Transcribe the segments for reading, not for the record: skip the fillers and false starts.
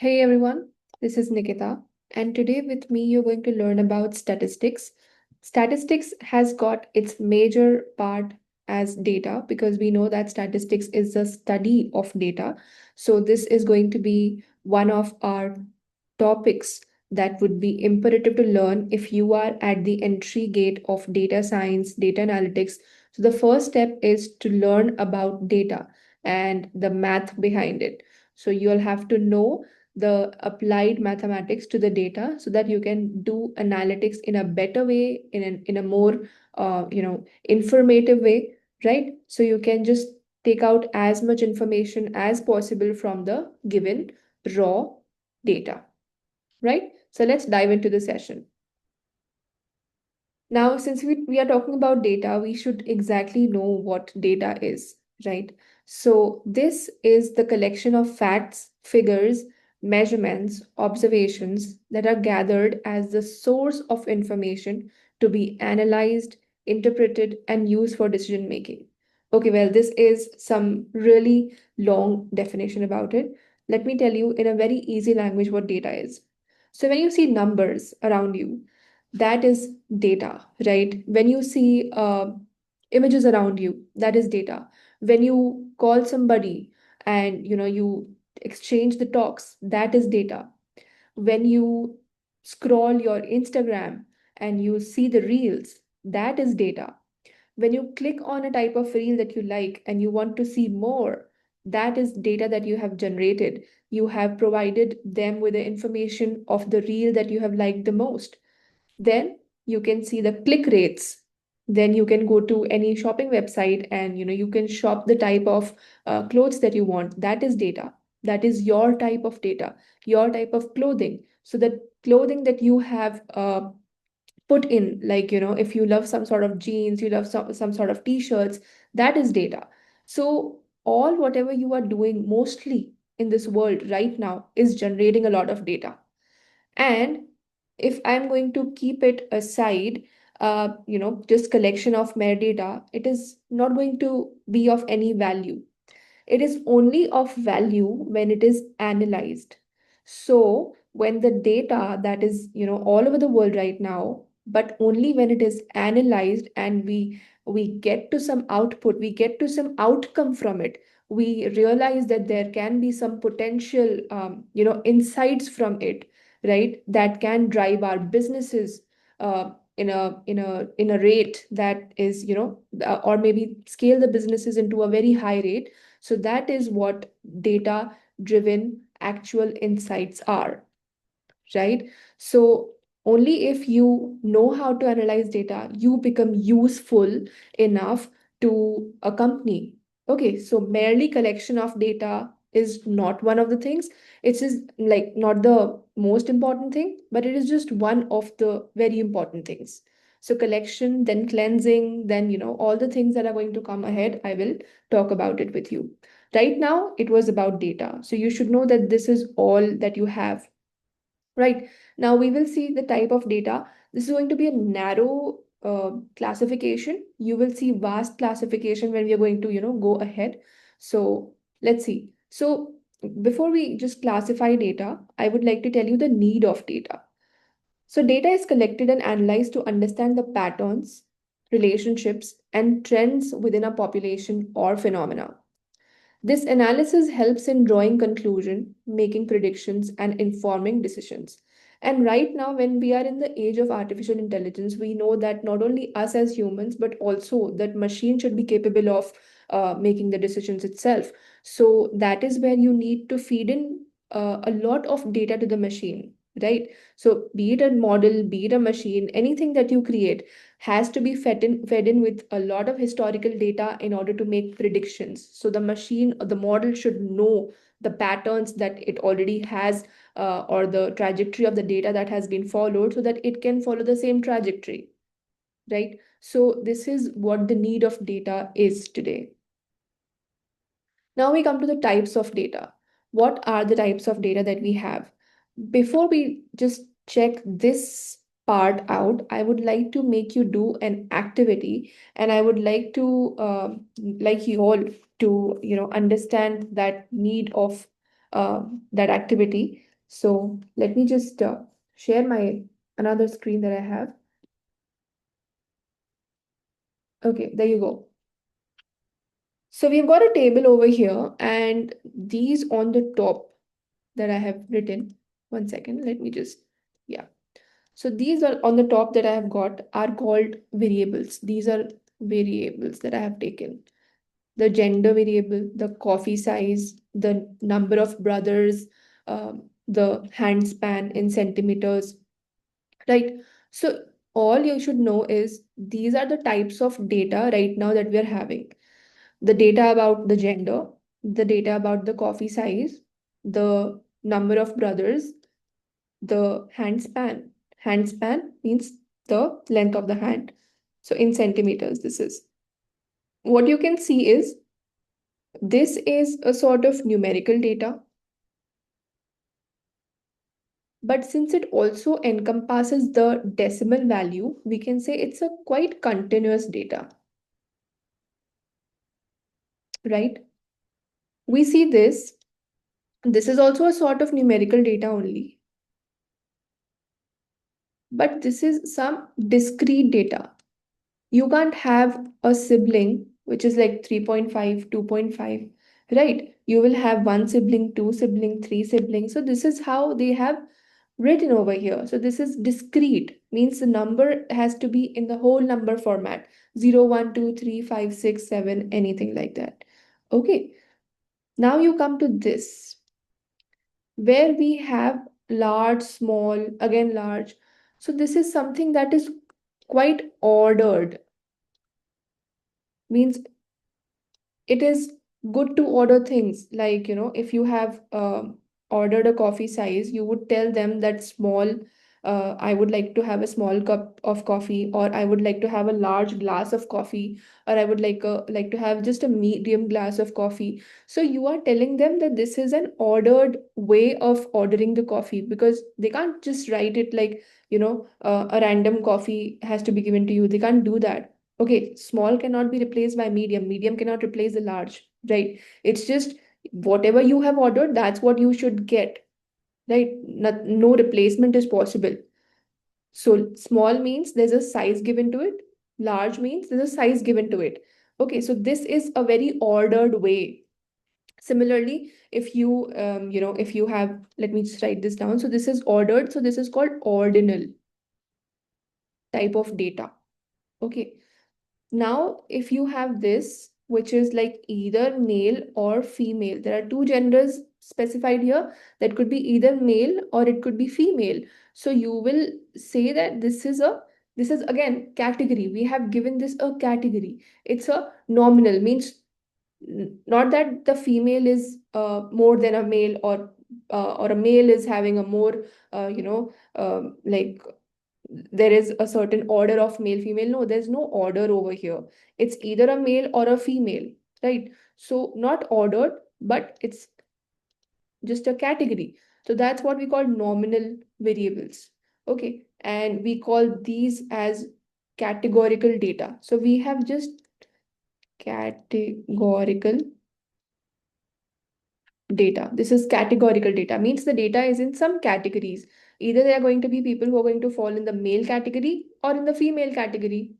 Hey everyone, this is Nikita, and today with me you're going to learn about statistics. Statistics has got its major part as data because we know that statistics is the study of data. So, this is going to be one of our topics that would be imperative to learn if you are at the entry gate of data science, data analytics. So, the first step is to learn about data and the math behind it. So, you'll have to know the applied mathematics to the data so that you can do analytics in a better way, in a more informative way, right? So you can just take out as much information as possible from the given raw data, right? So let's dive into the session. Now, since we are talking about data, we should exactly know what data is, right? So, this is the collection of facts, figures, measurements, observations that are gathered as the source of information to be analyzed, interpreted, and used for decision making. Okay, well, this is some really long definition about it. Let me tell you in a very easy language what data is. So, when you see numbers around you, that is data, right? When you see images around you, that is data. When you call somebody and you exchange the talks, that is data. When you scroll your Instagram and you see the reels, that is data. When you click on a type of reel that you like and you want to see more, that is data that you have generated. You have provided them with the information of the reel that you have liked the most. Then you can see the click rates. Then you can go to any shopping website and you can shop the type of clothes that you want. That is data. That is your type of data, your type of clothing. So the clothing that you have put in, like if you love some sort of jeans, you love some sort of t-shirts, that is data. So all whatever you are doing mostly in this world right now is generating a lot of data. And if I'm going to keep it aside, just collection of mere data, it is not going to be of any value. It is only of value when it is analyzed. So when the data that is, all over the world right now, but only when it is analyzed and we get to some output, we get to some outcome from it, we realize that there can be some potential, insights from it, right? That can drive our businesses in a rate that is, or maybe scale the businesses into a very high rate. So that is what data driven actual insights are, right? So only if you know how to analyze data, you become useful enough to a company. Okay, so merely collection of data is not one of the things. It is like not the most important thing, but it is just one of the very important things. So collection, then cleansing, then all the things that are going to come ahead, I will talk about it with you. Right now, it was about data. So you should know that this is all that you have. Right. Now we will see the type of data. This is going to be a narrow classification. You will see vast classification when we are going to, go ahead. So let's see. So before we just classify data, I would like to tell you the need of data. So data is collected and analyzed to understand the patterns, relationships, and trends within a population or phenomena. This analysis helps in drawing conclusion, making predictions, and informing decisions. And right now, when we are in the age of artificial intelligence, we know that not only us as humans, but also that machine should be capable of making the decisions itself. So that is where you need to feed in a lot of data to the machine, right? So be it a model, be it a machine, anything that you create has to be fed in with a lot of historical data in order to make predictions. So the machine or the model should know the patterns that it already has, or the trajectory of the data that has been followed so that it can follow the same trajectory, right? So this is what the need of data is today. Now we come to the types of data. What are the types of data that we have? Before we just check this part out, I would like to make you do an activity, and I would like you all to understand that need of that activity. So let me just share my another screen that I have. Okay, there you go. So we've got a table over here, and these on the top that I have written. One second, let me just, yeah. So these are on the top that I have got are called variables. These are variables that I have taken. The gender variable, the coffee size, the number of brothers, the hand span in centimeters, right? So all you should know is these are the types of data right now that we are having. The data about the gender, the data about the coffee size, the number of brothers, the hand span. Hand span means the length of the hand. So in centimeters, this is. What you can see is this is a sort of numerical data, but since it also encompasses the decimal value, we can say it's a quite continuous data, right? We see this. This is also a sort of numerical data only, but this is some discrete data. You can't have a sibling which is like 3.5, 2.5, right? You will have one sibling, two sibling, three siblings. So this is how they have written over here. So this is discrete, means the number has to be in the whole number format. 0, 1, 2, 3, 5, 6, 7, anything like that. Okay, now you come to this, where we have large, small, again large. So this is something that is quite ordered, means it is good to order things like, if you have ordered a coffee size, you would tell them that small, I would like to have a small cup of coffee, or I would like to have a large glass of coffee, or I would like to have just a medium glass of coffee. So you are telling them that this is an ordered way of ordering the coffee, because they can't just write it like, a random coffee has to be given to you. They can't do that. Okay, small cannot be replaced by medium. Medium cannot replace the large, right? It's just whatever you have ordered, that's what you should get, right? No replacement is possible. So small means there's a size given to it. Large means there's a size given to it. Okay, so this is a very ordered way. Similarly, if you, if you have, let me just write this down. So this is ordered. So this is called ordinal type of data. Okay. Now, if you have this, which is like either male or female, there are two genders specified here. That could be either male or it could be female. So you will say that this is again category. We have given this a category. It's a nominal, means not that the female is more than a male, or a male is having a more, like there is a certain order of male female. No, there's no order over here. It's either a male or a female, right? So not ordered, but it's just a category. So that's what we call nominal variables. Okay, and we call these as categorical data. So we have just categorical data. This is categorical data, means the data is in some categories. Either they are going to be people who are going to fall in the male category or in the female category.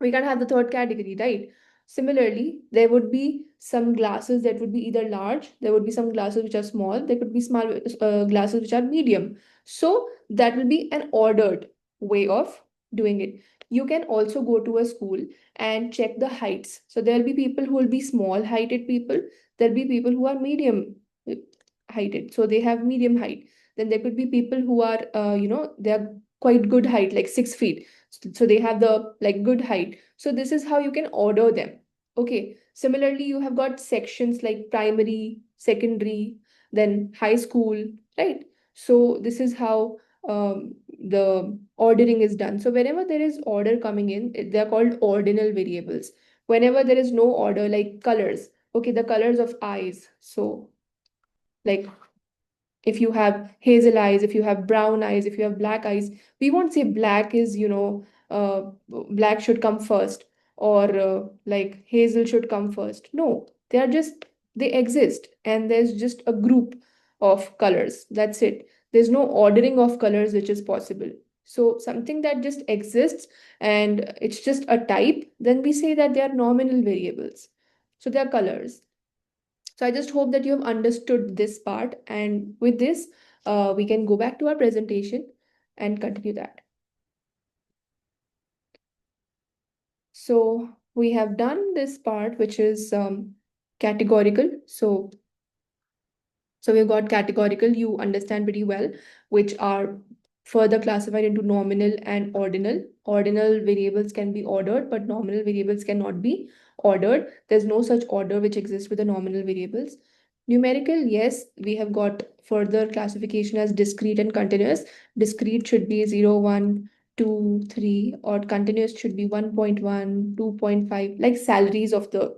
We can't have the third category, right? Similarly, there would be some glasses that would be either large, there would be some glasses which are small, there could be small glasses which are medium. So that will be an ordered way of doing it. You can also go to a school and check the heights. So there'll be people who will be small heighted people, there'll be people who are medium heighted, so they have medium height. Then there could be people who are, they are quite good height, like 6 feet, so they have the like good height. So this is how you can order them. Okay, similarly you have got sections like primary, secondary, then high school, right? So this is how the ordering is done. So whenever there is order coming in, they are called ordinal variables. Whenever there is no order, like colors, okay, the colors of eyes, so like if you have hazel eyes, if you have brown eyes, if you have black eyes, we won't say black is, black should come first, or like hazel should come first. No, they are just, they exist, and there's just a group. of colors. That's it. There's no ordering of colors which is possible. So something that just exists and it's just a type, then we say that they are nominal variables. So they are colors. So I just hope that you have understood this part. And with this, we can go back to our presentation and continue that. So we have done this part, which is categorical. So we've got categorical, you understand pretty well, which are further classified into nominal and ordinal. Ordinal variables can be ordered, but nominal variables cannot be ordered. There's no such order which exists with the nominal variables. Numerical, yes, we have got further classification as discrete and continuous. Discrete should be 0, 1, 2, 3, or continuous should be 1.1, 2.5, like salaries of the,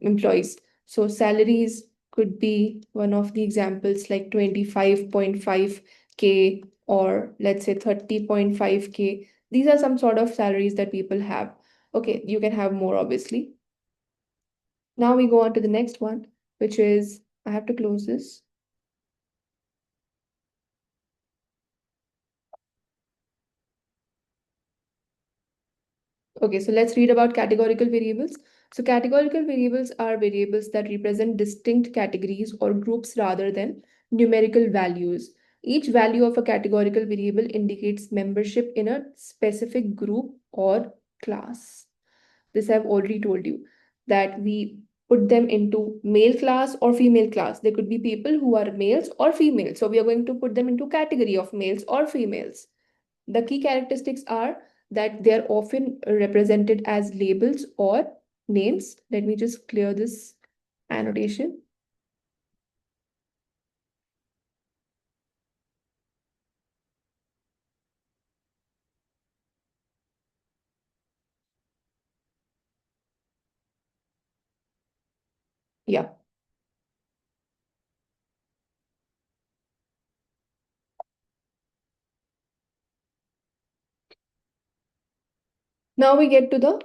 employees. So salaries could be one of the examples, like 25.5K or let's say 30.5K. These are some sort of salaries that people have. Okay, you can have more obviously. Now we go on to the next one, which is, I have to close this. Okay, so let's read about categorical variables. So categorical variables are variables that represent distinct categories or groups rather than numerical values. Each value of a categorical variable indicates membership in a specific group or class. This I've already told you, that we put them into male class or female class. There could be people who are males or females. So we are going to put them into category of males or females. The key characteristics are that they are often represented as labels or names. Let me just clear this annotation. Yeah. Now we get to the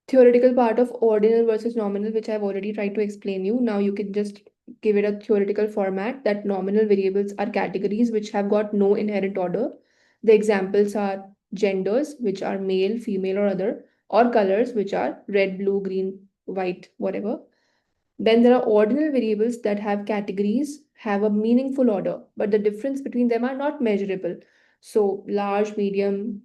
theoretical part of ordinal versus nominal, which I've already tried to explain you. Now you can just give it a theoretical format that nominal variables are categories which have got no inherent order. The examples are genders, which are male, female, or other, or colors, which are red, blue, green, white, whatever. Then there are ordinal variables that have categories, have a meaningful order, but the difference between them are not measurable. So large, medium,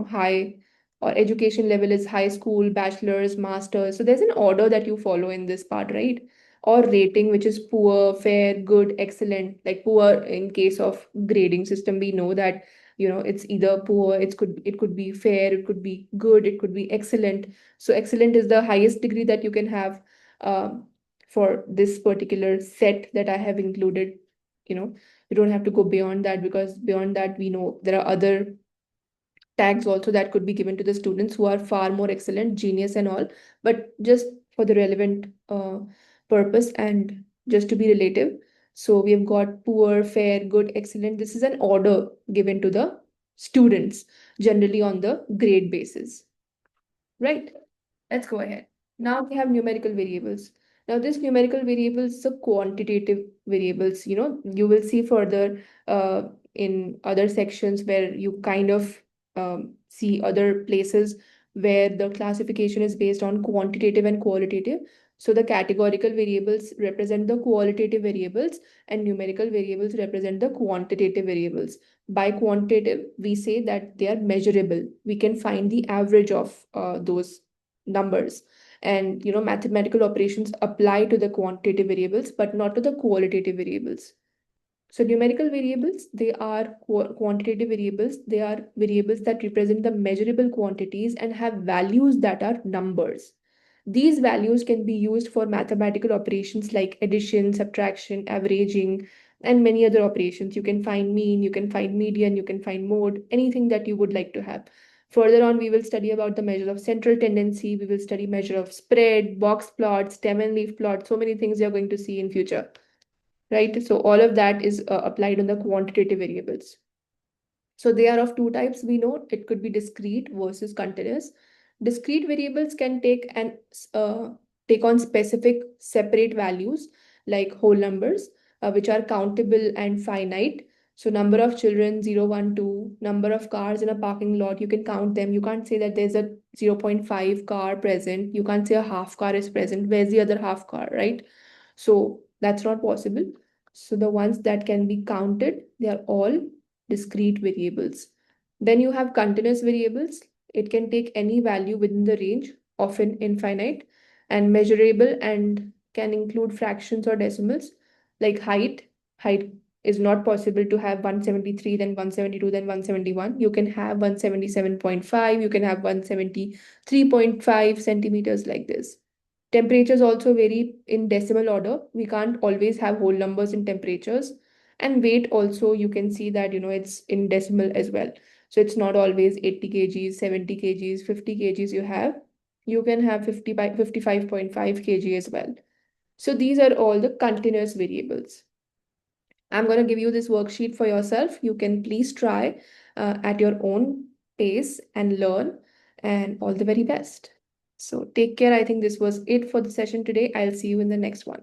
high, or education level is high school, bachelor's, master's. So there's an order that you follow in this part, right? Or rating, which is poor, fair, good, excellent. Like poor in case of grading system, we know that it's either poor, it could be fair, it could be good, it could be excellent. So excellent is the highest degree that you can have. Um, for this particular set that I have included. You don't have to go beyond that, because beyond that, we know there are other tags also that could be given to the students who are far more excellent, genius and all, but just for the relevant purpose and just to be relative. So we have got poor, fair, good, excellent. This is an order given to the students, generally on the grade basis, right? Let's go ahead. Now we have numerical variables. Now this numerical variables is a quantitative variables. You will see further in other sections where you kind of see other places where the classification is based on quantitative and qualitative. So the categorical variables represent the qualitative variables and numerical variables represent the quantitative variables. By quantitative, we say that they are measurable. We can find the average of those numbers, and mathematical operations apply to the quantitative variables but not to the qualitative variables. So numerical variables, they are quantitative variables. They are variables that represent the measurable quantities and have values that are numbers. These values can be used for mathematical operations like addition, subtraction, averaging, and many other operations. You can find mean, you can find median, you can find mode, anything that you would like to have. Further on, we will study about the measure of central tendency. We will study measure of spread, box plot, stem and leaf plot. So many things you're going to see in future, right? So all of that is applied on the quantitative variables. So they are of two types. We know it could be discrete versus continuous. Discrete variables can take on specific separate values like whole numbers. which are countable and finite. So number of children, 0, 1, 2, number of cars in a parking lot, you can count them. You can't say that there's a 0.5 car present. You can't say a half car is present. Where's the other half car, right? So that's not possible. So the ones that can be counted, they are all discrete variables. Then you have continuous variables. It can take any value within the range, often infinite, and measurable and can include fractions or decimals, like height. Height is not possible to have 173, then 172, then 171. You can have 177.5, you can have 173.5 centimeters, like this. Temperatures also vary in decimal order. We can't always have whole numbers in temperatures. And weight also, you can see that, it's in decimal as well. So it's not always 80 kgs, 70 kgs, 50 kgs you have. You can have 50 by 55.5 kg as well. So these are all the continuous variables. I'm going to give you this worksheet for yourself. You can please try at your own pace and learn, and all the very best. So take care. I think this was it for the session today. I'll see you in the next one.